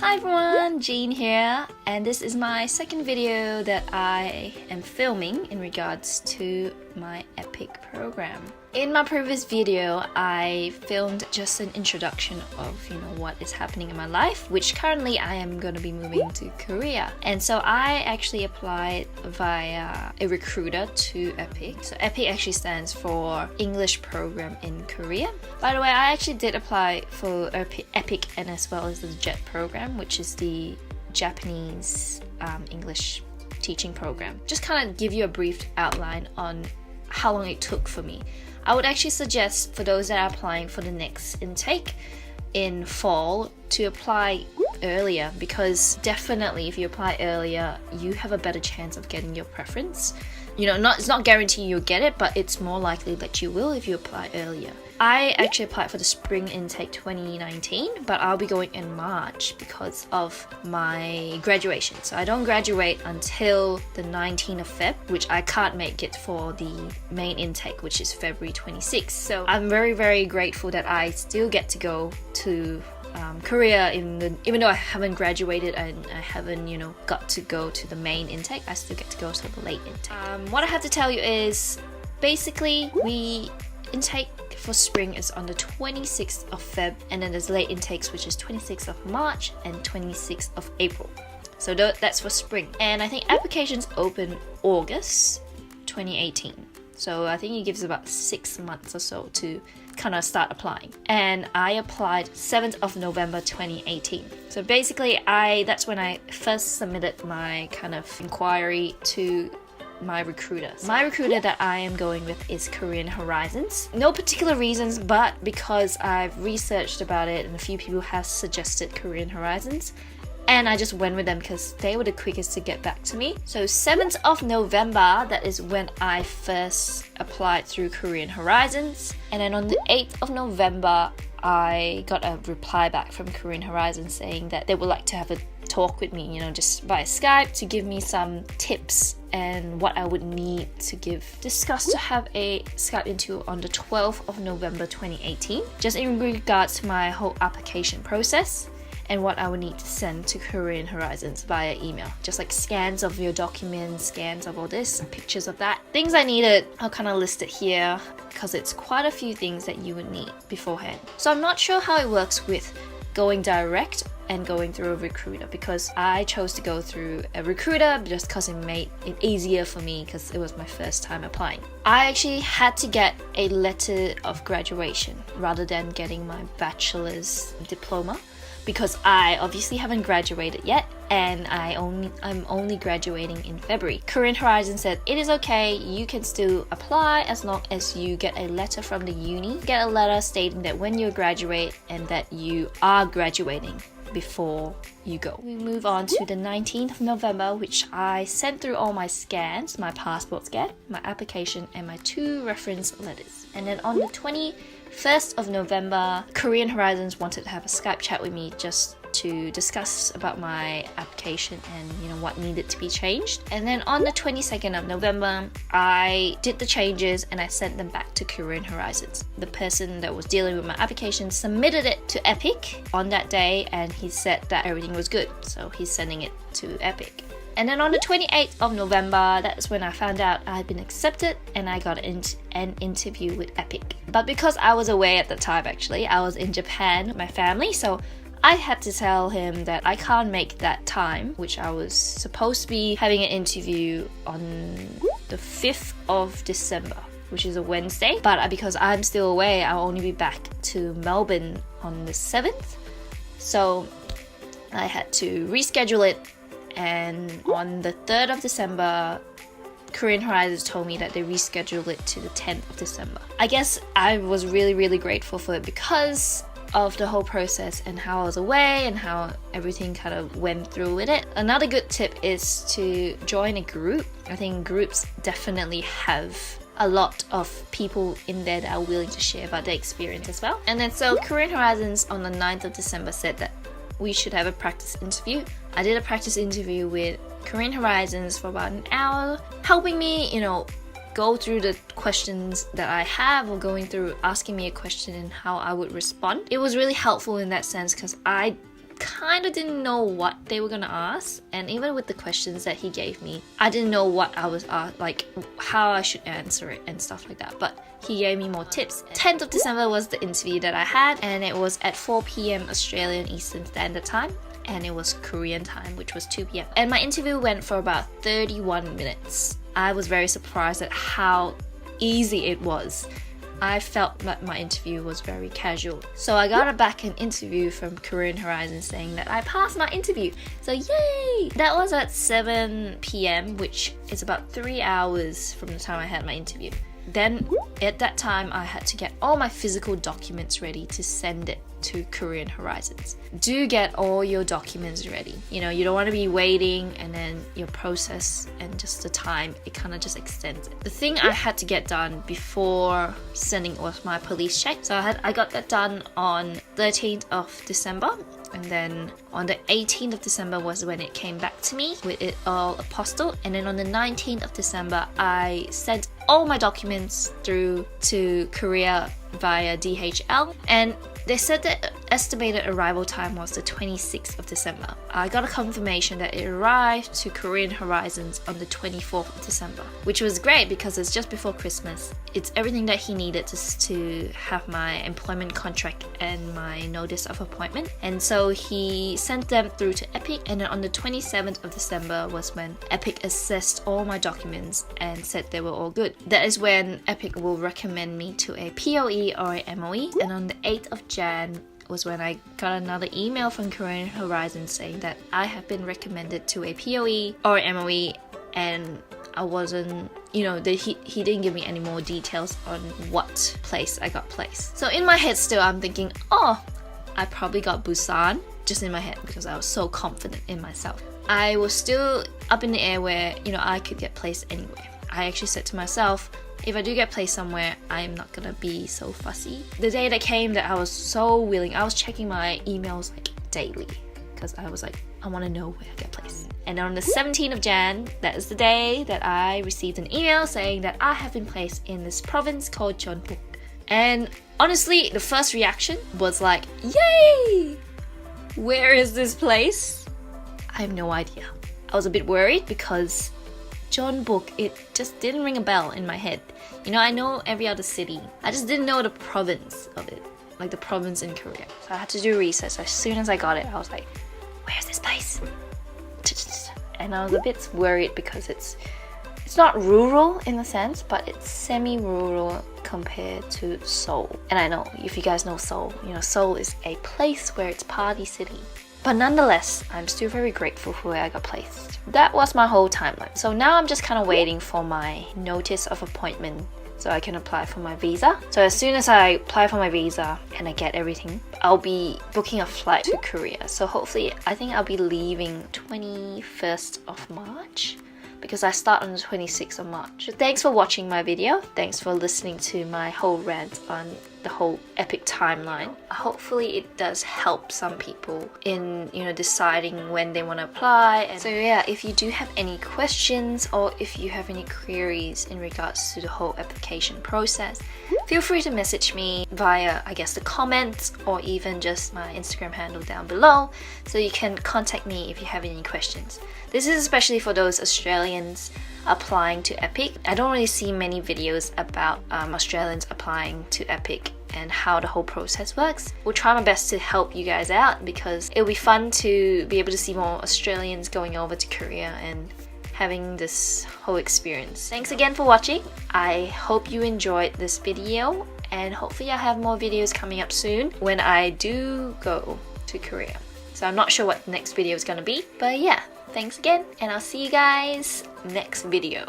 Hi everyone, Jean here, and this is my second video that I am filming in regards to my EPIK program. In my previous video, I filmed just an introduction of, what is happening in my life, which currently I am going to be moving to Korea. And so I actually applied via a recruiter to EPIK. So EPIK actually stands for English Program in Korea. By the way, I actually did apply for EPIK and as well as the JET program, which is the Japanese English teaching program. Just kind of give you a brief outline on how long it took for me. I would actually suggest for those that are applying for the next intake in fall to apply earlier, because definitely if you apply earlier, you have a better chance of getting your preference. It's not guaranteed you'll get it, but it's more likely that you will if you apply earlier. I actually applied for the spring intake 2019, but I'll be going in March because of my graduation. So I don't graduate until the 19th of Feb, which I can't make it for the main intake, which is February 26th. So I'm very, very grateful that I still get to go to Korea, even though I haven't graduated and I haven't, got to go to the main intake, I still get to go to the late intake. What I have to tell you is, basically, intake for spring is on the 26th of Feb, and then there's late intakes, which is 26th of March and 26th of April. So that's for spring. And I think applications open August 2018. So I think it gives about 6 months or so to kind of start applying. And I applied 7th of November 2018. So basically that's when I first submitted my kind of inquiry to my recruiter. My recruiter that I am going with is Korean Horizons. No particular reasons, but because I've researched about it and a few people have suggested Korean Horizons, and I just went with them because they were the quickest to get back to me. So 7th of November, that is when I first applied through Korean Horizons. And then on the 8th of November, I got a reply back from Korean Horizons saying that they would like to have a talk with me, just via Skype, to give me some tips and what I would need to discuss to have a Skype interview on the 12th of November 2018, just in regards to my whole application process and what I would need to send to Korean Horizons via email. Just like scans of your documents, scans of all this, and pictures of that. Things I needed, I'll kind of list it here because it's quite a few things that you would need beforehand. So I'm not sure how it works with going direct and going through a recruiter, because I chose to go through a recruiter just because it made it easier for me because it was my first time applying. I actually had to get a letter of graduation rather than getting my bachelor's diploma, because I obviously haven't graduated yet and I'm only graduating in February. Korean Horizon said it is okay, you can still apply as long as you get a letter from the uni. Get a letter stating that when you graduate and that you are graduating before you go. We move on to the 19th of November, which I sent through all my scans, my passport scan, my application, and my 2 reference letters. And then on the 21st of November, Korean Horizons wanted to have a Skype chat with me just to discuss about my application and what needed to be changed. And then on the 22nd of November, I did the changes and I sent them back to Korean Horizons. The person that was dealing with my application submitted it to EPIK on that day, and he said that everything was good, so he's sending it to EPIK. And then on the 28th of November, that's when I found out I had been accepted and I got an interview with EPIK. But because I was away at the time, actually, I was in Japan with my family, so I had to tell him that I can't make that time, which I was supposed to be having an interview on the 5th of December, which is a Wednesday. But because I'm still away, I'll only be back to Melbourne on the 7th. So I had to reschedule it. And on the 3rd of December, Korean Horizons told me that they rescheduled it to the 10th of December. I guess I was really, really grateful for it because of the whole process and how I was away and how everything kind of went through with it. Another good tip is to join a group. I think groups definitely have a lot of people in there that are willing to share about their experience as well. And then so Korean Horizons on the 9th of December said that we should have a practice interview. I did a practice interview with Korean Horizons for about an hour, helping me, go through the questions that I have, or going through asking me a question and how I would respond. It was really helpful in that sense because I kind of didn't know what they were gonna ask, and even with the questions that he gave me, I didn't know what I was like how I should answer it and stuff like that, but he gave me more tips. 10th of December was the interview that I had, and it was at 4 p.m. Australian Eastern Standard Time, and it was Korean time, which was 2 p.m. And my interview went for about 31 minutes. I was very surprised at how easy it was. I felt that my interview was very casual. So I got back an interview from Korean Horizon saying that I passed my interview. So yay! That was at 7 p.m, which is about 3 hours from the time I had my interview. Then at that time I had to get all my physical documents ready to send it to Korean Horizons. Do get all your documents ready. You know, you don't want to be waiting and then your process and just the time, it kind of just extends it. The thing I had to get done before sending was my police check. So I got that done on 13th of December. And then on the 18th of December was when it came back to me with it all apostilled. And then on the 19th of December, I sent all my documents through to Korea via DHL. And they said that estimated arrival time was the 26th of December. I got a confirmation that it arrived to Korean Horizons on the 24th of December, which was great because it's just before Christmas. It's everything that he needed to have my employment contract and my notice of appointment. And so he sent them through to EPIK, and then on the 27th of December was when EPIK assessed all my documents and said they were all good. That is when EPIK will recommend me to a POE or a MOE, and on the 8th of Jan was when I got another email from Korean Horizon saying that I have been recommended to a POE or MOE, and I wasn't, you know, he didn't give me any more details on what place I got placed. So in my head still I'm thinking, oh, I probably got Busan, just in my head because I was so confident in myself. I was still up in the air where, you know, I could get placed anywhere. I actually said to myself, if I do get placed somewhere, I'm not gonna be so fussy. The day that came that I was so willing, I was checking my emails like daily because I was like, I want to know where I get placed. And on the 17th of Jan, that is the day that I received an email saying that I have been placed in this province called Jeonbuk. And honestly, the first reaction was like, yay! Where is this place? I have no idea. I was a bit worried because Jeonbuk, it just didn't ring a bell in my head. You know, I know every other city. I just didn't know the province of it, like the province in Korea. So I had to do research. As soon as I got it, I was like, where's this place? And I was a bit worried because it's not rural in a sense, but it's semi-rural compared to Seoul. And I know, if you guys know Seoul, you know, Seoul is a place where it's party city. But nonetheless, I'm still very grateful for where I got placed. That was my whole timeline. So now I'm just kind of waiting for my notice of appointment so I can apply for my visa. So as soon as I apply for my visa and I get everything, I'll be booking a flight to Korea. So hopefully, I think I'll be leaving 21st of March because I start on the 26th of March. So thanks for watching my video. Thanks for listening to my whole rant on the whole EPIK timeline. Hopefully it does help some people in, you know, deciding when they want to apply. And so yeah, if you do have any questions or if you have any queries in regards to the whole application process, feel free to message me via, I guess, the comments or even just my Instagram handle down below, so you can contact me if you have any questions. This is especially for those Australians applying to EPIK. I don't really see many videos about Australians applying to EPIK and how the whole process works. We'll try my best to help you guys out because it'll be fun to be able to see more Australians going over to Korea and having this whole experience. Thanks again for watching. I hope you enjoyed this video, and hopefully I have more videos coming up soon when I do go to Korea. So I'm not sure what the next video is gonna be, but yeah, thanks again, and I'll see you guys next video.